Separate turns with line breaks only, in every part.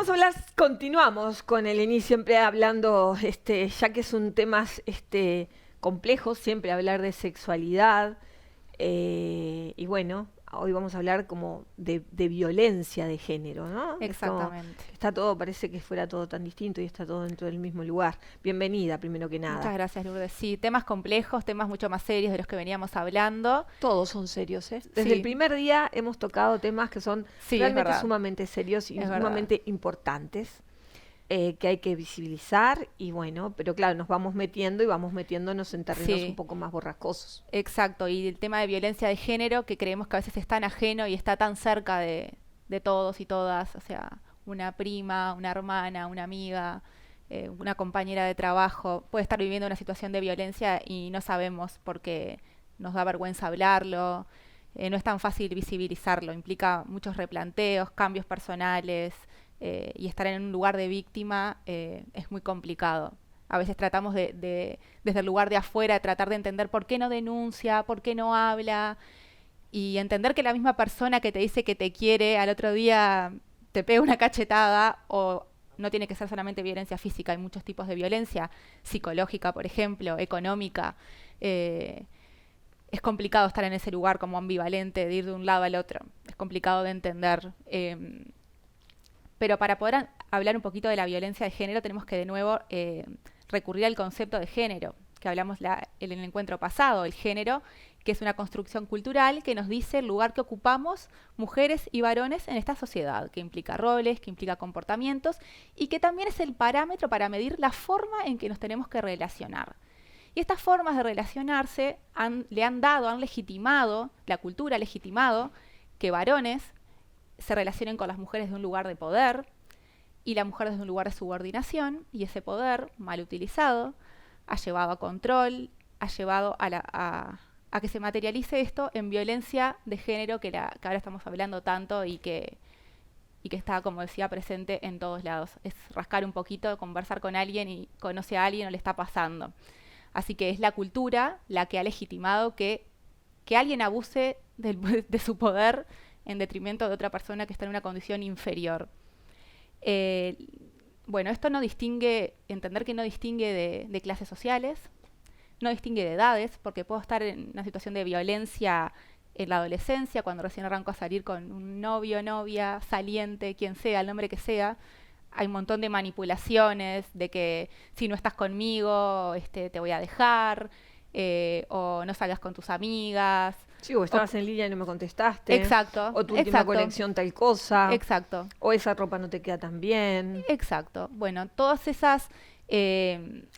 vamos a hablar, continuamos con el inicio, siempre hablando, ya que es un tema complejo, siempre hablar de sexualidad, y bueno, hoy vamos a hablar como de violencia de género, ¿no?
Exactamente.
Está todo, parece que fuera todo tan distinto y está todo dentro del mismo lugar. Bienvenida, primero que nada.
Muchas gracias, Lourdes. Sí, temas complejos, temas mucho más serios de los que veníamos hablando.
Todos son serios, ¿eh? Desde
Sí.
el primer día hemos tocado temas que son
Sí, es
realmente
verdad.
sumamente serios y
Es
sumamente importantes, que hay que visibilizar y bueno, pero claro, nos vamos metiendo y vamos metiéndonos en terrenos
Sí.
un poco más borrascosos.
Exacto, y el tema de violencia de género, que creemos que a veces es tan ajeno y está tan cerca de todos y todas, o sea, una prima, una hermana, una amiga, una compañera de trabajo, puede estar viviendo una situación de violencia y no sabemos porque nos da vergüenza hablarlo, no es tan fácil visibilizarlo, implica muchos replanteos, cambios personales, y estar en un lugar de víctima es muy complicado. A veces tratamos desde el lugar de afuera, de tratar de entender por qué no denuncia, por qué no habla, y entender que la misma persona que te dice que te quiere, al otro día te pega una cachetada, o no tiene que ser solamente violencia física, hay muchos tipos de violencia, psicológica, por ejemplo, económica. Es complicado estar en ese lugar como ambivalente, de ir de un lado al otro. Es complicado de entender. Pero para poder hablar un poquito de la violencia de género tenemos que de nuevo recurrir al concepto de género, que hablamos en el encuentro pasado, el género, que es una construcción cultural que nos dice el lugar que ocupamos mujeres y varones en esta sociedad, que implica roles, que implica comportamientos y que también es el parámetro para medir la forma en que nos tenemos que relacionar. Y estas formas de relacionarse han legitimado, la cultura ha legitimado que varones se relacionen con las mujeres de un lugar de poder y la mujer desde un lugar de subordinación, y ese poder, mal utilizado, ha llevado a control, ha llevado a que se materialice esto en violencia de género que ahora estamos hablando tanto y que está, como decía, presente en todos lados. Es rascar un poquito, conversar con alguien y conoce a alguien o le está pasando. Así que es la cultura la que ha legitimado que alguien abuse de su poder en detrimento de otra persona que está en una condición inferior. Bueno, esto no distingue, entender que no distingue de clases sociales, no distingue de edades, porque puedo estar en una situación de violencia en la adolescencia, cuando recién arranco a salir con un novio, novia, saliente, quien sea, el nombre que sea. Hay un montón de manipulaciones, de que si no estás conmigo, te voy a dejar, o no salgas con tus amigas.
Sí, o estabas en línea y no me contestaste.
Exacto.
O tu última conexión tal cosa.
Exacto.
O esa ropa no te queda tan bien.
Exacto. Bueno, todas esas...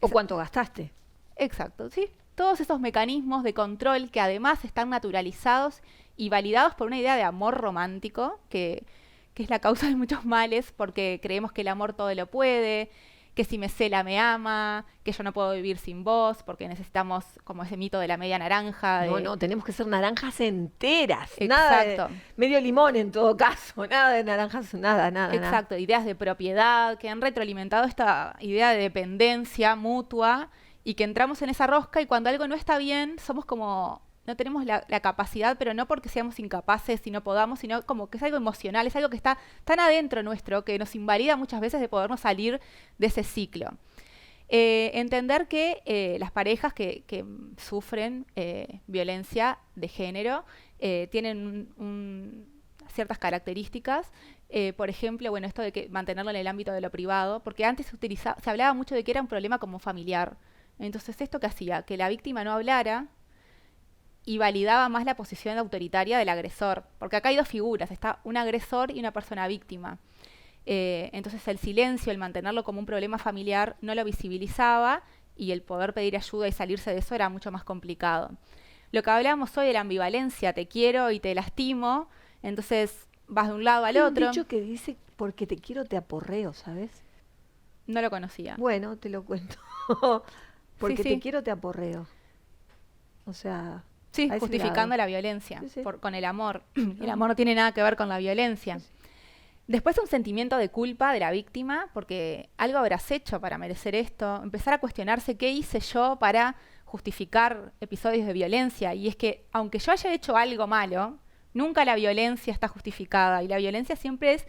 o cuánto gastaste.
Exacto, sí. Todos esos mecanismos de control que además están naturalizados y validados por una idea de amor romántico, que es la causa de muchos males, porque creemos que el amor todo lo puede, que si me cela me ama, que yo no puedo vivir sin vos, porque necesitamos como ese mito de la media naranja.
No, tenemos que ser naranjas enteras.
Exacto.
Nada de medio limón en todo caso, nada de naranjas, nada.
Exacto, ideas de propiedad que han retroalimentado esta idea de dependencia mutua y que entramos en esa rosca y cuando algo no está bien somos como... No tenemos la capacidad, pero no porque seamos incapaces y no podamos, sino como que es algo emocional, es algo que está tan adentro nuestro que nos invalida muchas veces de podernos salir de ese ciclo. Entender que las parejas que sufren violencia de género tienen ciertas características. Por ejemplo, bueno, esto de que mantenerlo en el ámbito de lo privado, porque antes se hablaba mucho de que era un problema como familiar. Entonces, ¿esto qué hacía? Que la víctima no hablara y validaba más la posición autoritaria del agresor, porque acá hay dos figuras, está un agresor y una persona víctima. Entonces el silencio, el mantenerlo como un problema familiar, no lo visibilizaba y el poder pedir ayuda y salirse de eso era mucho más complicado. Lo que hablábamos hoy de la ambivalencia, te quiero y te lastimo, entonces vas de un lado al otro.
Un dicho que dice, porque te quiero te aporreo, ¿sabes?
No lo conocía.
Bueno, te lo cuento. Porque te quiero te aporreo. O sea...
Sí, justificando la violencia con el amor. El amor no tiene nada que ver con la violencia. Después un sentimiento de culpa de la víctima, porque algo habrás hecho para merecer esto. Empezar a cuestionarse qué hice yo para justificar episodios de violencia. Y es que, aunque yo haya hecho algo malo, nunca la violencia está justificada. Y la violencia siempre es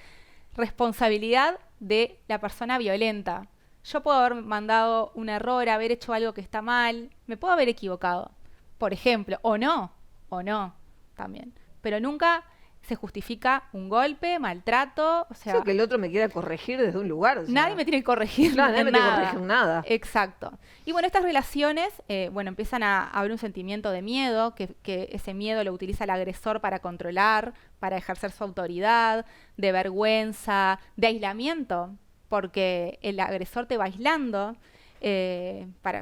responsabilidad de la persona violenta. Yo puedo haber mandado un error, haber hecho algo que está mal, me puedo haber equivocado, por ejemplo, o no también. Pero nunca se justifica un golpe, maltrato, o sea...
Eso que el otro me quiera corregir desde un lugar. O sea,
nadie me tiene que corregir
claro, nadie me tiene que
nada.
corregir nada.
Exacto. Y bueno, estas relaciones, empiezan a haber un sentimiento de miedo, que ese miedo lo utiliza el agresor para controlar, para ejercer su autoridad, de vergüenza, de aislamiento, porque el agresor te va aislando,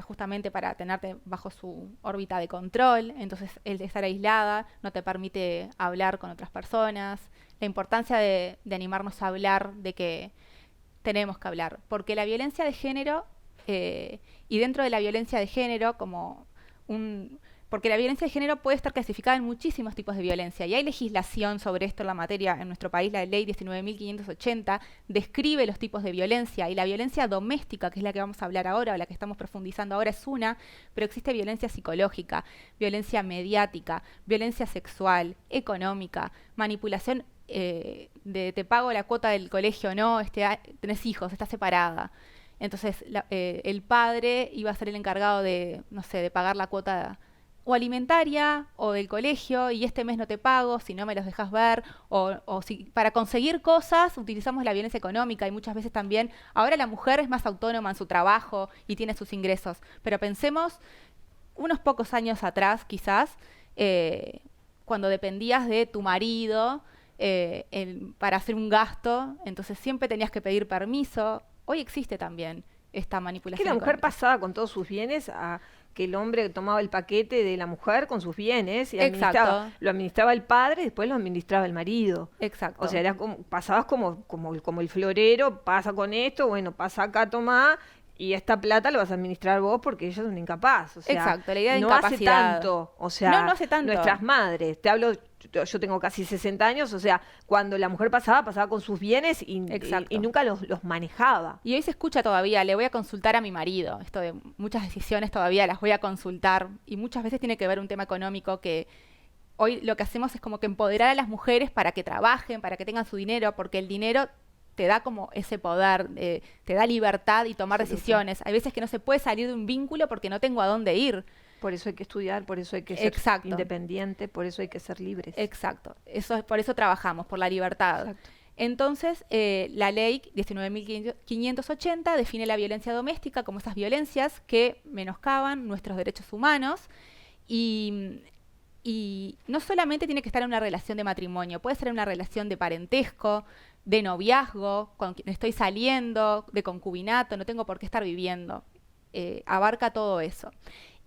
justamente para tenerte bajo su órbita de control. Entonces el de estar aislada no te permite hablar con otras personas. La importancia de animarnos a hablar, de que tenemos que hablar, porque la violencia de género, y dentro de la violencia de género porque la violencia de género puede estar clasificada en muchísimos tipos de violencia, y hay legislación sobre esto en la materia en nuestro país. La ley 19.580 describe los tipos de violencia, y la violencia doméstica, que es la que vamos a hablar ahora, o la que estamos profundizando ahora, es una, pero existe violencia psicológica, violencia mediática, violencia sexual, económica, manipulación, de te pago la cuota del colegio, no, tenés hijos, estás separada. Entonces el padre iba a ser el encargado de, no sé, de pagar la cuota o alimentaria o del colegio, y este mes no te pago si no me los dejas ver, o si para conseguir cosas utilizamos la violencia económica. Y muchas veces también, ahora la mujer es más autónoma en su trabajo y tiene sus ingresos, pero pensemos unos pocos años atrás quizás, cuando dependías de tu marido para hacer un gasto, entonces siempre tenías que pedir permiso. Hoy existe también esta manipulación.
Es que la mujer
económica.
pasaba con todos sus bienes a que el hombre tomaba el paquete de la mujer con sus bienes y
Exacto.
lo administraba el padre y después lo administraba el marido.
Exacto.
O sea, pasabas como el florero, pasa con esto, bueno, pasa acá, tomá, y esta plata la vas a administrar vos porque ella es una incapaz. O sea,
Exacto, la idea de
no hace
incapacidad.
tanto. O sea,
No hace tanto.
nuestras madres, te hablo, yo tengo casi 60 años, o sea, cuando la mujer pasaba con sus bienes
Exacto.
y nunca los manejaba.
Y hoy se escucha todavía, le voy a consultar a mi marido. Esto de muchas decisiones todavía las voy a consultar. Y muchas veces tiene que ver un tema económico, que hoy lo que hacemos es como que empoderar a las mujeres para que trabajen, para que tengan su dinero, porque el dinero te da como ese poder, te da libertad y tomar decisiones. Hay veces que no se puede salir de un vínculo porque no tengo a dónde ir.
Por eso hay que estudiar, por eso hay que ser
Exacto.
independiente, por eso hay que ser libres.
Exacto. Por eso trabajamos, por la libertad.
Exacto.
Entonces, la ley 19.580 define la violencia doméstica como esas violencias que menoscaban nuestros derechos humanos, y no solamente tiene que estar en una relación de matrimonio, puede ser en una relación de parentesco, de noviazgo, con quien estoy saliendo, de concubinato, no tengo por qué estar viviendo. Abarca todo eso.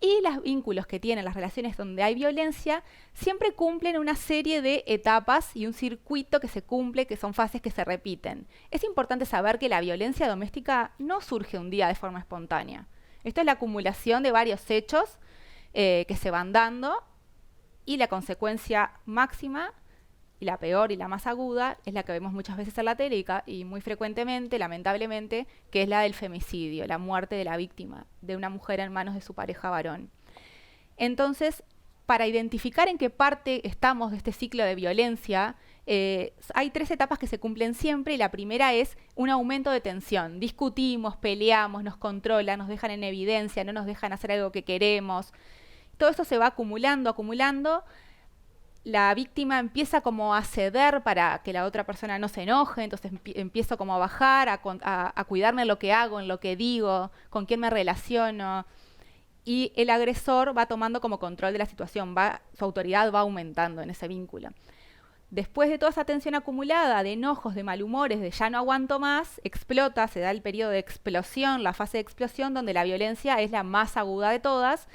Y los vínculos que tienen las relaciones donde hay violencia siempre cumplen una serie de etapas y un circuito que se cumple, que son fases que se repiten. Es importante saber que la violencia doméstica no surge un día de forma espontánea. Esto es la acumulación de varios hechos que se van dando, y la consecuencia máxima, y la peor y la más aguda, es la que vemos muchas veces en la tele y muy frecuentemente, lamentablemente, que es la del femicidio, la muerte de la víctima, de una mujer en manos de su pareja varón. Entonces, para identificar en qué parte estamos de este ciclo de violencia, hay 3 etapas que se cumplen siempre, y la primera es un aumento de tensión. Discutimos, peleamos, nos controlan, nos dejan en evidencia, no nos dejan hacer algo que queremos. Todo esto se va acumulando. La víctima empieza como a ceder para que la otra persona no se enoje, entonces empiezo como a bajar, a cuidarme en lo que hago, en lo que digo, con quién me relaciono. Y el agresor va tomando como control de la situación, su autoridad va aumentando en ese vínculo. Después de toda esa tensión acumulada, de enojos, de malhumores, de ya no aguanto más, explota, se da el periodo de explosión, la fase de explosión, donde la violencia es la más aguda de todas,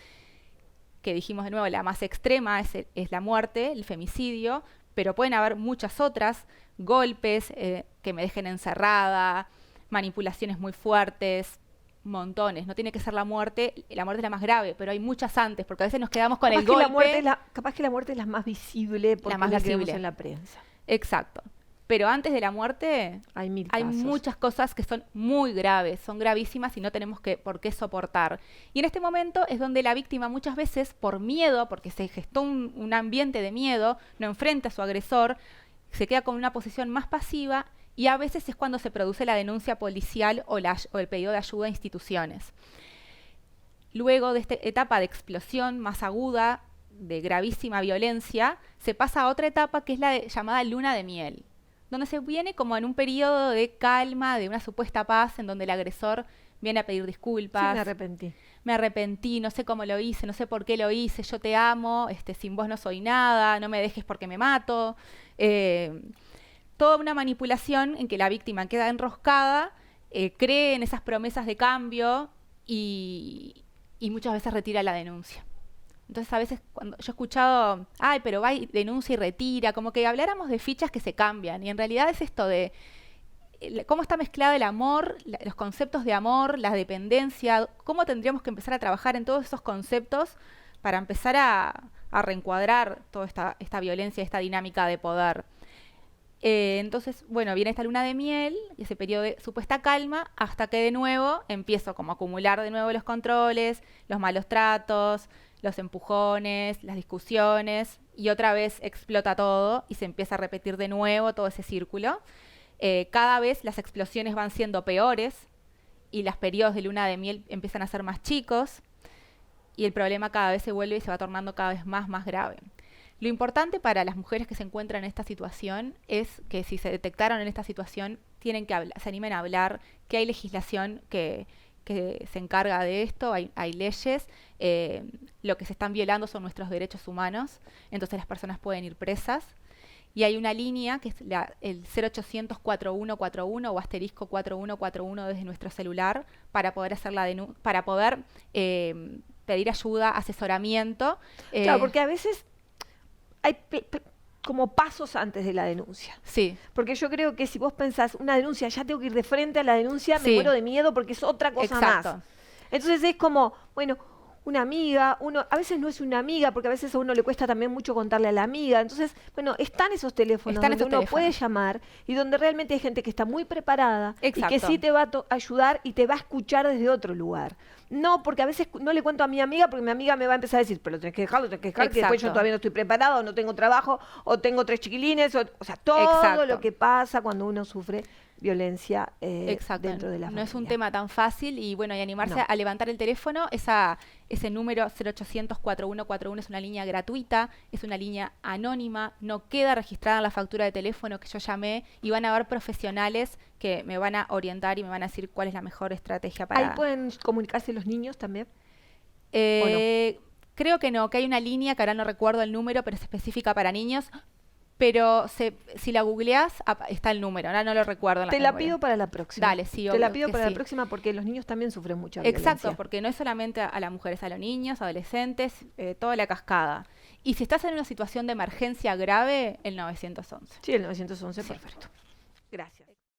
que dijimos de nuevo, la más extrema es la muerte, el femicidio, pero pueden haber muchas otras: golpes, que me dejen encerrada, manipulaciones muy fuertes, montones. No tiene que ser la muerte es la más grave, pero hay muchas antes, porque a veces nos quedamos con el golpe.
Capaz que la muerte es la más visible, porque
más
es la que vemos
visible
en la prensa.
Exacto. Pero antes de la muerte
Hay
hay
casos.
muchas cosas que son muy graves, son gravísimas y no tenemos por qué soportar. Y en este momento es donde la víctima muchas veces, por miedo, porque se gestó un ambiente de miedo, no enfrenta a su agresor, se queda con una posición más pasiva y a veces es cuando se produce la denuncia policial o el pedido de ayuda a instituciones. Luego de esta etapa de explosión más aguda, de gravísima violencia, se pasa a otra etapa que es la llamada luna de miel, donde se viene como en un periodo de calma, de una supuesta paz, en donde el agresor viene a pedir disculpas.
Sí, me arrepentí.
Me arrepentí, no sé cómo lo hice, no sé por qué lo hice, yo te amo, sin vos no soy nada, no me dejes porque me mato. Toda una manipulación en que la víctima queda enroscada, cree en esas promesas de cambio y muchas veces retira la denuncia. Entonces a veces cuando yo he escuchado, ay, pero va y denuncia y retira, como que habláramos de fichas que se cambian, y en realidad es esto de cómo está mezclado el amor, los conceptos de amor, la dependencia, cómo tendríamos que empezar a trabajar en todos esos conceptos para empezar a reencuadrar toda esta violencia, esta dinámica de poder. Entonces, bueno, viene esta luna de miel y ese periodo de supuesta calma hasta que de nuevo empiezo como a acumular de nuevo los controles, los malos tratos, los empujones, las discusiones, y otra vez explota todo y se empieza a repetir de nuevo todo ese círculo. Cada vez las explosiones van siendo peores y los periodos de luna de miel empiezan a ser más chicos y el problema cada vez se vuelve y se va tornando cada vez más grave. Lo importante para las mujeres que se encuentran en esta situación es que si se detectaron en esta situación, tienen que se animen a hablar, que hay legislación que se encarga de esto, hay leyes, lo que se están violando son nuestros derechos humanos, entonces las personas pueden ir presas. Y hay una línea que es el 0800 4141 o asterisco 4141 desde nuestro celular para poder hacer para poder pedir ayuda, asesoramiento.
Claro, porque a veces hay como pasos antes de la denuncia.
Sí.
Porque yo creo que si vos pensás, una denuncia, ya tengo que ir de frente a la denuncia,
Sí.
me muero de miedo porque es otra cosa
Exacto.
más. Entonces es como, bueno, una amiga, a veces no es una amiga, porque a veces a uno le cuesta también mucho contarle a la amiga. Entonces, bueno, están esos teléfonos donde uno puede llamar y donde realmente hay gente que está muy preparada.
Exacto.
Y que sí te va a ayudar y te va a escuchar desde otro lugar. No, porque a veces no le cuento a mi amiga porque mi amiga me va a empezar a decir, pero tenés que dejarlo, que después yo todavía no estoy preparada, o no tengo trabajo, o tengo 3 chiquilines, o sea, todo lo que pasa cuando uno sufre violencia dentro de la familia.
No es un tema tan fácil y bueno, y animarse a levantar el teléfono, ese número 0800 4141 es una línea gratuita, es una línea anónima, no queda registrada en la factura de teléfono que yo llamé y van a haber profesionales que me van a orientar y me van a decir cuál es la mejor estrategia para...
¿Ahí pueden comunicarse los niños también?
Creo que no, que hay una línea que ahora no recuerdo el número, pero es específica para niños. Pero si la googleás, está el número, ahora no lo recuerdo.
Te la pido para la próxima.
Dale, sí,
te la pido para la próxima porque los niños también sufren mucha violencia.
Exacto, porque no es solamente a las mujeres, a los niños, adolescentes, toda la cascada. Y si estás en una situación de emergencia grave, el 911.
Sí, el 911, sí. Perfecto. Gracias.